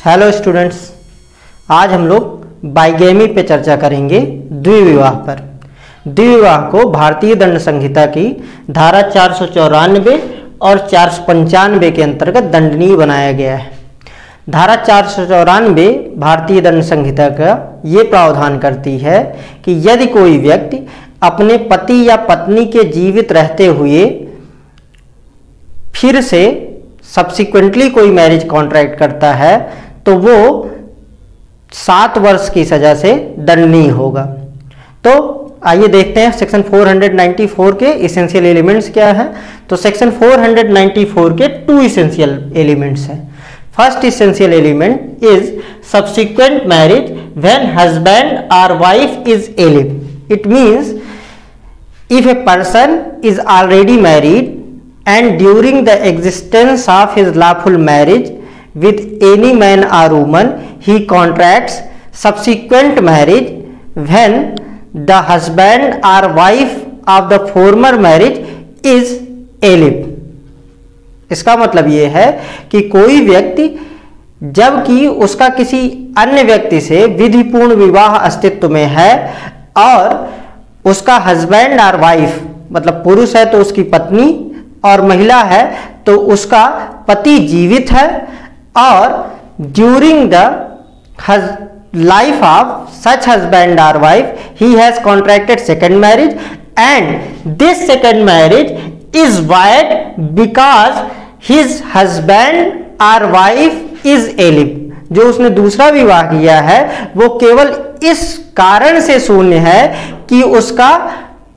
Hello students, आज हम लोग बाइगेमी पे चर्चा करेंगे। द्विविवाह पर। द्विविवाह को भारतीय दंड संहिता की धारा 494 और 495 के अंतर्गत दंडनीय बनाया गया है। धारा 494 भारतीय दंड संहिता का ये प्रावधान करती है कि यदि कोई व्यक्ति अपने पति या पत्नी के जीवित रहते हुए फिर से सब्सिक्वेंटली कोई मैरिज कॉन्ट्रैक्ट करता है तो वो 7 वर्ष की सजा से दंडनीय होगा। तो आइए देखते हैं सेक्शन 494 के इसेंशियल एलिमेंट्स क्या है। तो सेक्शन 494 के 2 इसेंशियल एलिमेंट्स हैं। First essential element is subsequent marriage when husband और wife is alive. It means if a person is already married and during the existence of his lawful marriage with any man or woman he contracts subsequent marriage when the husband or wife of the former marriage is alive। इसका मतलब ये है कि कोई व्यक्ति जबकि उसका किसी अन्य व्यक्ति से विधिपूर्ण विवाह अस्तित्व में है और उसका हस्बैंड और वाइफ मतलब पुरुष है तो उसकी पत्नी और महिला है तो उसका पति जीवित है और during the life of such husband और wife he has contracted second marriage and this second marriage is void because his husband और वाइफ इज एलिव। जो उसने दूसरा विवाह किया है वो केवल इस कारण से शून्य है कि उसका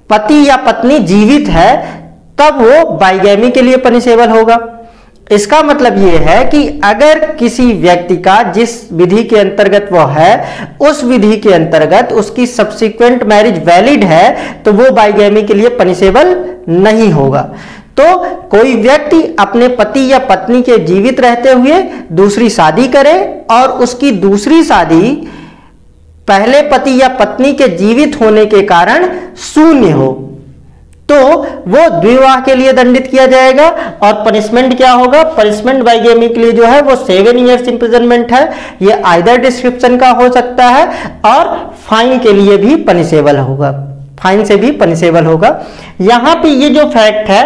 पति या पत्नी जीवित है, तब वो बाइगैमी के लिए पनिशेबल होगा। इसका मतलब ये है कि अगर किसी व्यक्ति का जिस विधि के अंतर्गत वो है उस विधि के अंतर्गत उसकी सब्सिक्वेंट मैरिज वैलिड है तो वो बाइगैमी के लिए पनिशेबल नहीं होगा। तो कोई व्यक्ति अपने पति या पत्नी के जीवित रहते हुए दूसरी शादी करे और उसकी दूसरी शादी पहले पति या पत्नी के जीवित होने के कारण शून्य हो तो वो द्विविवाह के लिए दंडित किया जाएगा। और पनिशमेंट क्या होगा? पनिशमेंट बाइगेमी के लिए जो है वो 7 इयर्स इंप्रिजनमेंट है। ये आइदर डिस्क्रिप्शन का हो सकता है और फाइन के लिए भी पनिशेबल होगा, फाइन से भी पनिशेबल होगा। यहां पे ये जो फैक्ट है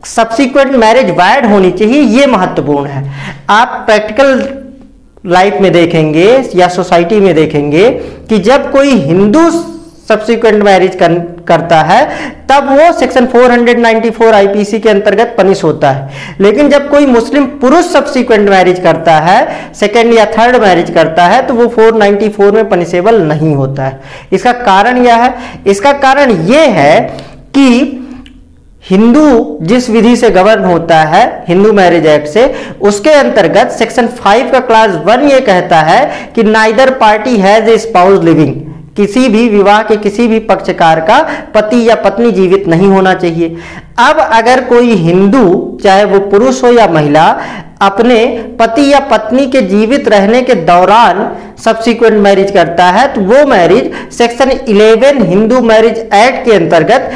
सब्सिक्वेंट मैरिज वैलिड होनी चाहिए, ये महत्वपूर्ण है। आप प्रैक्टिकल लाइफ में देखेंगे या सोसाइटी में देखेंगे कि जब कोई हिंदू सब्सिक्वेंट मैरिज करता है तब वो सेक्शन 494 आईपीसी के अंतर्गत पनिश होता है, लेकिन जब कोई मुस्लिम पुरुष सब्सिक्वेंट मैरिज करता है, सेकेंड या थर्ड मैरिज करता है तो वो 494 में पनिशेबल नहीं होता है। इसका कारण यह है, इसका कारण ये है कि हिंदू जिस विधि से गवर्न होता है हिंदू मैरिज एक्ट से, उसके अंतर्गत सेक्शन 5 का क्लास 1 ये कहता है कि neither party has a spouse living. किसी भी विवाह के किसी भी पक्षकार का पति या पत्नी जीवित नहीं होना चाहिए। अब अगर कोई हिंदू चाहे वो पुरुष हो या महिला अपने पति या पत्नी के जीवित रहने के दौरान सब्सिक्वेंट मैरिज करता है तो वो marriage section 11 Hindu marriage act के अंतर्गत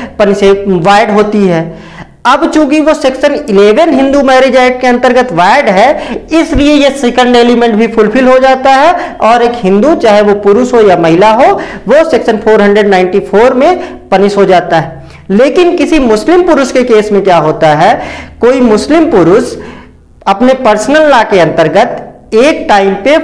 वाइड होती है। अब चूंकि वो सेक्शन 11 हिंदू मैरिज एक्ट के अंतर्गत वाइड है इसलिए ये सेकंड एलिमेंट भी फुलफिल हो जाता है और एक हिंदू चाहे वो पुरुष हो या महिला हो वो सेक्शन 494 में पनिश हो जाता है। लेकिन किसी मुस्लिम पुरुष के केस में क्या होता है, कोई मुस्लिम पुरुष अपने पर्सनल लॉ के अंतर्गत एक टाइम पे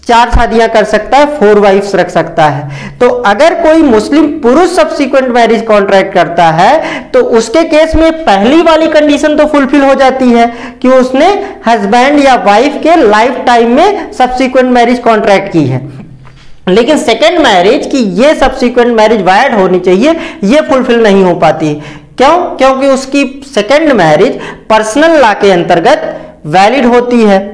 4 शादियां कर सकता है, 4 वाइफ्स रख सकता है। तो अगर कोई मुस्लिम पुरुष सब्सिक्वेंट मैरिज कॉन्ट्रैक्ट करता है तो उसके केस में पहली वाली कंडीशन तो फुलफिल हो जाती है कि उसने हस्बैंड या वाइफ के लाइफ टाइम में सब्सिक्वेंट मैरिज कॉन्ट्रैक्ट की है, लेकिन सेकेंड मैरिज की ये सब्सिक्वेंट मैरिज वैलिड होनी चाहिए, ये फुलफिल नहीं हो पाती। क्यों? क्योंकि उसकी सेकेंड मैरिज पर्सनल लॉ के अंतर्गत वैलिड होती है,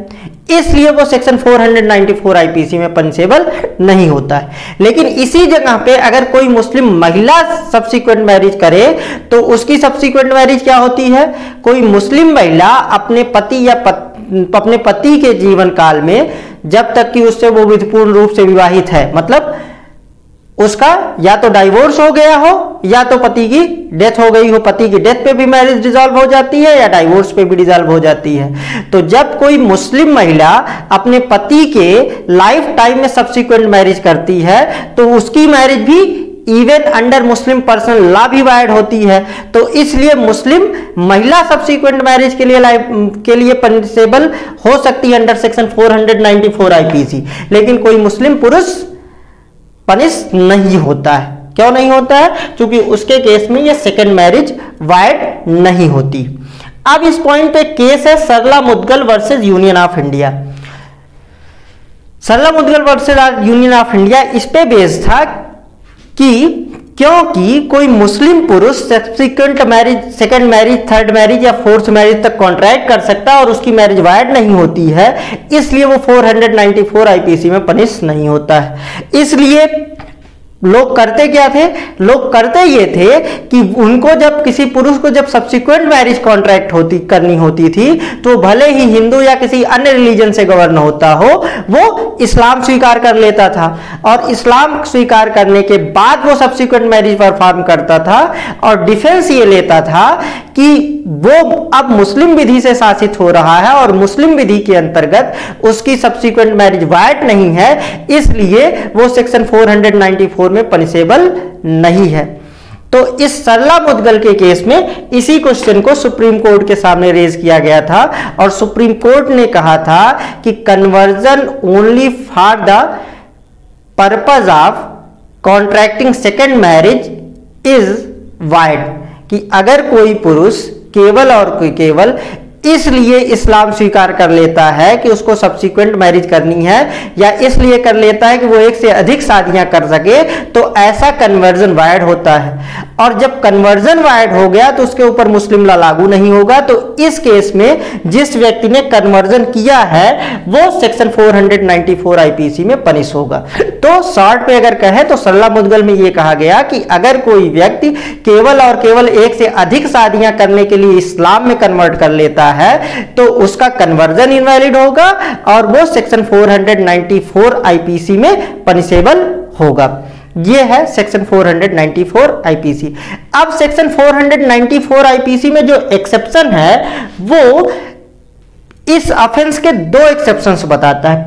इसलिए वो सेक्शन 494 आईपीसी में पनिशेबल नहीं होता है। लेकिन इसी जगह पे अगर कोई मुस्लिम महिला सब्सिक्वेंट मैरिज करे तो उसकी सब्सिक्वेंट मैरिज क्या होती है? कोई मुस्लिम महिला अपने पति या अपने पति के जीवन काल में जब तक कि उससे वो विधिपूर्ण रूप से विवाहित है, मतलब उसका या तो डाइवोर्स हो गया हो या तो पति की डेथ हो गई हो। पति की डेथ पे भी मैरिज डिसॉल्व हो जाती है या डाइवोर्स पे भी डिसॉल्व हो जाती है। तो जब कोई मुस्लिम महिला अपने पति के लाइफ टाइम में सब्सिक्वेंट मैरिज करती है तो उसकी मैरिज भी इवन अंडर मुस्लिम पर्सनल लॉ भी वाइड होती है। तो इसलिए मुस्लिम महिला सब्सिक्वेंट मैरिज के लिए पनिशेबल हो सकती है अंडर सेक्शन 494 आईपीसी, लेकिन कोई मुस्लिम पुरुष पनिश नहीं होता है। क्यों नहीं होता है? क्योंकि उसके केस में ये सेकेंड मैरिज वाइड नहीं होती। अब इस पॉइंट पे केस है Sarla Mudgal versus Union of India. Sarla Mudgal versus Union of India इस पे बेस्ड था कि क्योंकि कोई मुस्लिम पुरुष subsequent marriage, second marriage, third marriage या फोर्थ मैरिज तक कॉन्ट्रैक्ट कर सकता है और उसकी मैरिज वाइड नहीं होती है, इसलिए वो 494 आईपीसी में पनिश नहीं होता है। इसलिए लोग करते क्या थे? लोग करते ये थे कि उनको जब किसी पुरुष को जब सब्सिक्वेंट मैरिज कॉन्ट्रैक्ट करनी होती थी तो भले ही हिंदू या किसी अन्य रिलीजन से गवर्न होता हो, वो इस्लाम स्वीकार कर लेता था और इस्लाम स्वीकार करने के बाद वो सब्सिक्वेंट मैरिज परफॉर्म करता था और डिफेंस ये लेता था कि वो अब मुस्लिम विधि से शासित हो रहा है और मुस्लिम विधि के अंतर्गत उसकी सब्सिक्वेंट मैरिज वाइड नहीं है, इसलिए वो सेक्शन 494 में पनिशेबल नहीं है। तो इस सरला मुदगल के केस में इसी क्वेश्चन को सुप्रीम कोर्ट के सामने रेज किया गया था और सुप्रीम कोर्ट ने कहा था कि conversion only for the purpose of contracting second marriage is wide, कि अगर कोई पुरुष केवल और कोई केवल इसलिए इस्लाम स्वीकार कर लेता है कि उसको सब्सिक्वेंट मैरिज करनी है या इसलिए कर लेता है कि वो एक से अधिक शादियां कर सके, तो ऐसा कन्वर्जन वाइड होता है। और जब कन्वर्जन वाइड हो गया तो उसके ऊपर मुस्लिम लॉ लागू नहीं होगा। तो इस केस में जिस व्यक्ति ने कन्वर्जन किया है वो सेक्शन 494 आईपीसी में पनिश होगा। तो शॉर्ट पे अगर कहें तो सरला मुदगल में यह कहा गया कि अगर कोई व्यक्ति केवल और केवल एक से अधिक शादियां करने के लिए इस्लाम में कन्वर्ट कर लेता है तो उसका कन्वर्जन इनवैलिड होगा और वो सेक्शन 494 आईपीसी में पनिशेबल होगा। ये है सेक्शन 494 आईपीसी। अब सेक्शन 494 आईपीसी में जो एक्सेप्शन है वो इस ऑफेंस के दो एक्सेप्शंस बताता है।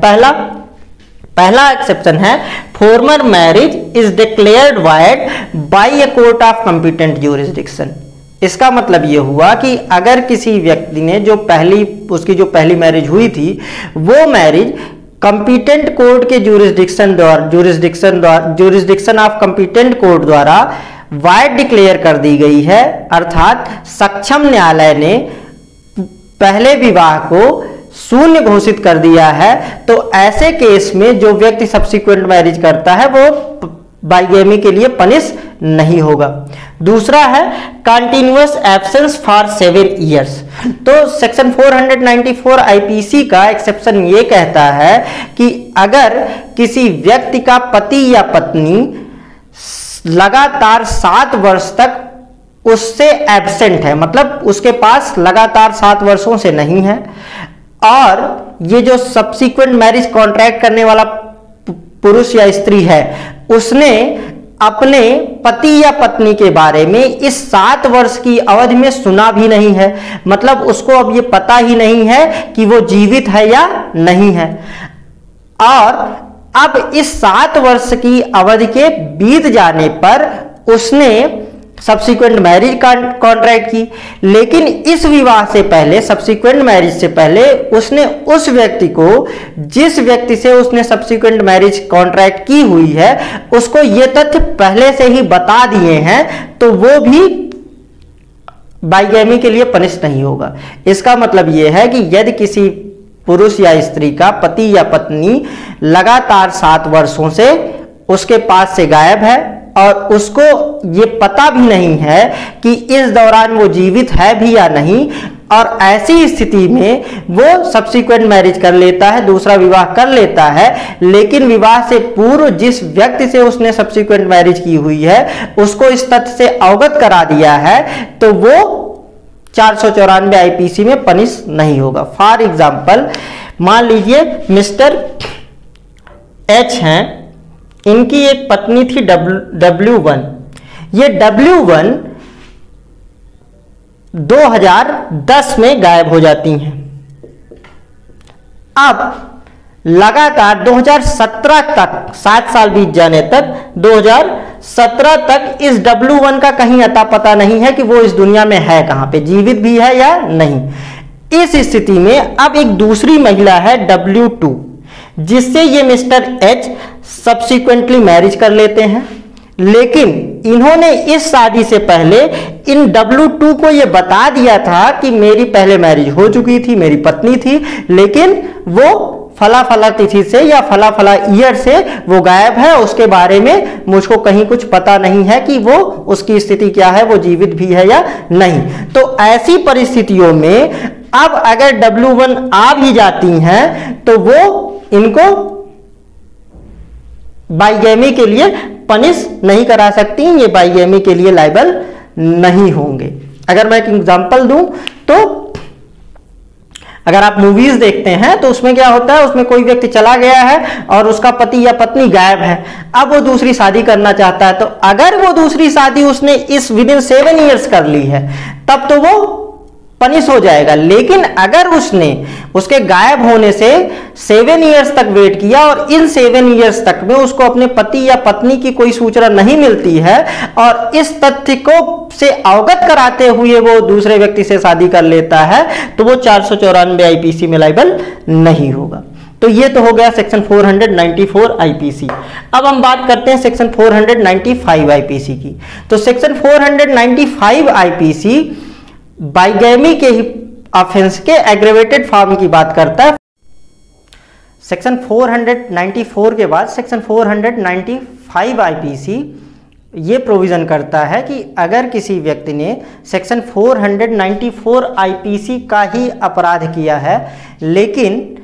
पहला एक्सेप्शन है former marriage is declared void by a court of competent jurisdiction. इसका मतलब यह हुआ कि अगर किसी व्यक्ति ने उसकी जो पहली मैरिज हुई थी वो मैरिज कंपिटेंट कोर्ट के ज्यूरिसडिक्शन ऑफ कंपिटेंट कोर्ट द्वारा वाइड डिक्लेयर कर दी गई है, अर्थात सक्षम न्यायालय ने पहले विवाह को शून्य घोषित कर दिया है, तो ऐसे केस में जो व्यक्ति सब्सिक्वेंट मैरिज करता है वो बाइगेमी के लिए पनिश नहीं होगा। दूसरा है कंटिन्यूअस एब्सेंस फॉर 7 इयर्स। तो सेक्शन 494 आईपीसी का एक्सेप्शन ये कहता है कि अगर किसी व्यक्ति का पति या पत्नी लगातार 7 वर्ष तक उससे एब्सेंट है, मतलब उसके पास लगातार 7 वर्षों से नहीं है, और ये जो सब्सिक्वेंट मैरिज कॉन्ट्रैक्ट करने वाला पुरुष या स्त्री है उसने अपने पति या पत्नी के बारे में इस 7 वर्ष की अवधि में सुना भी नहीं है, मतलब उसको अब ये पता ही नहीं है कि वो जीवित है या नहीं है, और अब इस 7 वर्ष की अवधि के बीत जाने पर उसने सब्सिक्वेंट मैरिज कॉन्ट्रैक्ट की, लेकिन इस विवाह से पहले, सब्सिक्वेंट मैरिज से पहले उसने उस व्यक्ति को, जिस व्यक्ति से उसने सब्सिक्वेंट मैरिज कॉन्ट्रैक्ट की हुई है, उसको ये तथ्य पहले से ही बता दिए हैं, तो वो भी बाइगेमी के लिए पनिश नहीं होगा। इसका मतलब यह है कि यदि किसी पुरुष या स्त्री का पति या पत्नी लगातार 7 वर्षों से उसके पास से गायब है और उसको ये पता भी नहीं है कि इस दौरान वो जीवित है भी या नहीं, और ऐसी स्थिति में वो सब्सिक्वेंट मैरिज कर लेता है, दूसरा विवाह कर लेता है, लेकिन विवाह से पूर्व जिस व्यक्ति से उसने सब्सिक्वेंट मैरिज की हुई है उसको इस तथ्य से अवगत करा दिया है, तो वो 494 आईपीसी में पनिश नहीं होगा। फॉर एग्जाम्पल मान लीजिए मिस्टर एच हैं इनकी एक पत्नी थी W1। ये W1 2010 में गायब हो जाती हैं। अब लगातार 2017 तक, 7 साल बीत जाने तक, 2017 तक इस W1 का कहीं अता पता नहीं है कि वो इस दुनिया में है कहां पे, जीवित भी है या नहीं। इस स्थिति में अब एक दूसरी महिला है W2, जिससे ये मिस्टर H सब्सिक्वेंटली मैरिज कर लेते हैं। लेकिन इन्होंने इस शादी से पहले इन W2 को ये बता दिया था कि मेरी पहले मैरिज हो चुकी थी, मेरी पत्नी थी, लेकिन वो फला फला तिथि से या फला फला ईयर से वो गायब है, उसके बारे में मुझको कहीं कुछ पता नहीं है कि वो, उसकी स्थिति क्या है, वो जीवित भी है या नहीं। तो ऐसी परिस्थितियों में अब अगर W1 आ भी जाती हैं तो वो इनको बाइगेमी के लिए पनिश नहीं करा सकती, ये बाइगेमी के लिए लायबल नहीं होंगे। अगर मैं एक एग्जांपल दूं तो अगर आप मूवीज देखते हैं तो उसमें क्या होता है, उसमें कोई व्यक्ति चला गया है और उसका पति या पत्नी गायब है, अब वो दूसरी शादी करना चाहता है। तो अगर वो दूसरी शादी उसने इस विदिन 7 ईयर्स कर ली है तब तो वो पनिश हो जाएगा। लेकिन अगर उसने उसके गायब होने से 7 ईयर्स तक वेट किया और इन 7 ईयर्स तक में उसको अपने पति या पत्नी की कोई सूचना नहीं मिलती है और इस तथ्य को से अवगत कराते हुए वो दूसरे व्यक्ति से शादी कर लेता है तो वो 494 आईपीसी में लायबल नहीं होगा। तो ये तो हो गया सेक्शन 494 आईपीसी। अब हम बात करते हैं सेक्शन 495 आईपीसी की। तो सेक्शन 495 आईपीसी बाइगेमी के ऑफेंस के एग्रेवेटेड फॉर्म की बात करता है। सेक्शन 494 के बाद सेक्शन 495 आईपीसी ये प्रोविजन करता है कि अगर किसी व्यक्ति ने सेक्शन 494 आईपीसी का ही अपराध किया है, लेकिन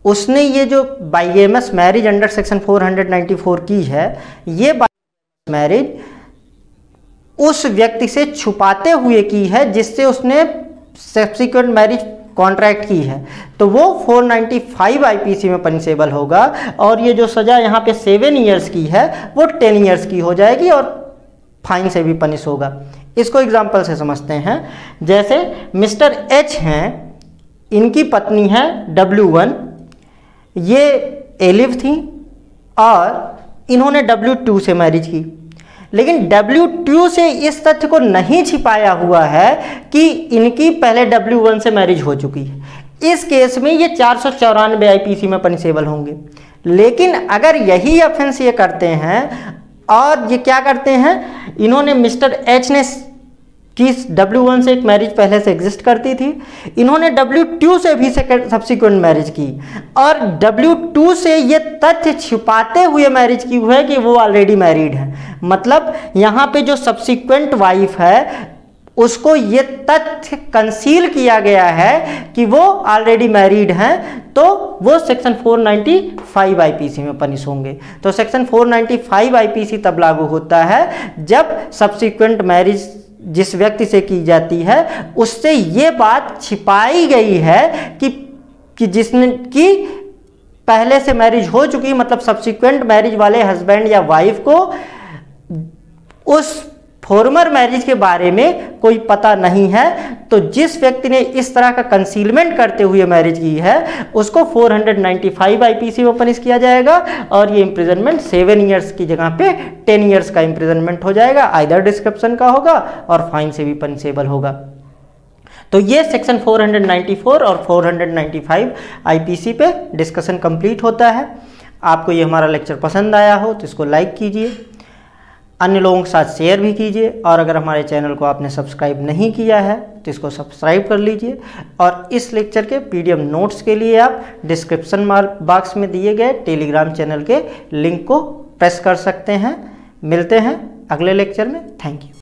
उसने ये जो बाइगेमस मैरिज अंडर सेक्शन 494 की है, ये मैरिज उस व्यक्ति से छुपाते हुए की है जिससे उसने सब्सिक्वेंट मैरिज कॉन्ट्रैक्ट की है, तो वो 495 आईपीसी में पनिशेबल होगा। और ये जो सजा यहाँ पे 7 ईयर्स की है वो 10 ईयर्स की हो जाएगी और फाइन से भी पनिश होगा। इसको एग्जाम्पल से समझते हैं। जैसे मिस्टर H हैं, इनकी पत्नी है W1, ये एलिव थी और इन्होंने W2 से मैरिज की, लेकिन W2 से इस तथ्य को नहीं छिपाया हुआ है कि इनकी पहले W1 से मैरिज हो चुकी है। इस केस में ये 494 आईपीसी में पनिशेबल होंगे। लेकिन अगर यही ऑफेंस ये करते हैं और ये क्या करते हैं, इन्होंने मिस्टर H ने कि W1 से एक मैरिज पहले से एग्जिस्ट करती थी, इन्होंने W2 से भी सब्सिक्वेंट मैरिज की और W2 से ये तथ्य छिपाते हुए मैरिज की हुई है कि वो ऑलरेडी मैरिड है। मतलब यहाँ पे जो सब्सिक्वेंट वाइफ है उसको ये तथ्य कंसील किया गया है कि वो ऑलरेडी मैरिड हैं, तो वो सेक्शन 495 आईपीसी में पनिश होंगे। तो सेक्शन 495 आईपीसी तब लागू होता है जब सब्सिक्वेंट मैरिज जिस व्यक्ति से की जाती है उससे ये बात छिपाई गई है कि जिसने की पहले से मैरिज हो चुकी, मतलब सब्सिक्वेंट मैरिज वाले हस्बैंड या वाइफ को उस फॉर्मर मैरिज के बारे में कोई पता नहीं है। तो जिस व्यक्ति ने इस तरह का कंसीलमेंट करते हुए मैरिज की है उसको 495 आईपीसी में पनिश किया जाएगा और ये इंप्रिजनमेंट 7 ईयर्स की जगह पे 10 ईयर्स का इंप्रिजनमेंट हो जाएगा, आइदर डिस्क्रिप्शन का होगा और फाइन से भी पनिशेबल होगा। तो ये सेक्शन 494 और 495 आईपीसी पे डिस्कशन कंप्लीट होता है। आपको ये हमारा लेक्चर पसंद आया हो तो इसको लाइक कीजिए, अन्य लोगों के साथ शेयर भी कीजिए और अगर हमारे चैनल को आपने सब्सक्राइब नहीं किया है तो इसको सब्सक्राइब कर लीजिए। और इस लेक्चर के पीडीएफ नोट्स के लिए आप डिस्क्रिप्शन बॉक्स में दिए गए टेलीग्राम चैनल के लिंक को प्रेस कर सकते हैं। मिलते हैं अगले लेक्चर में। Thank you.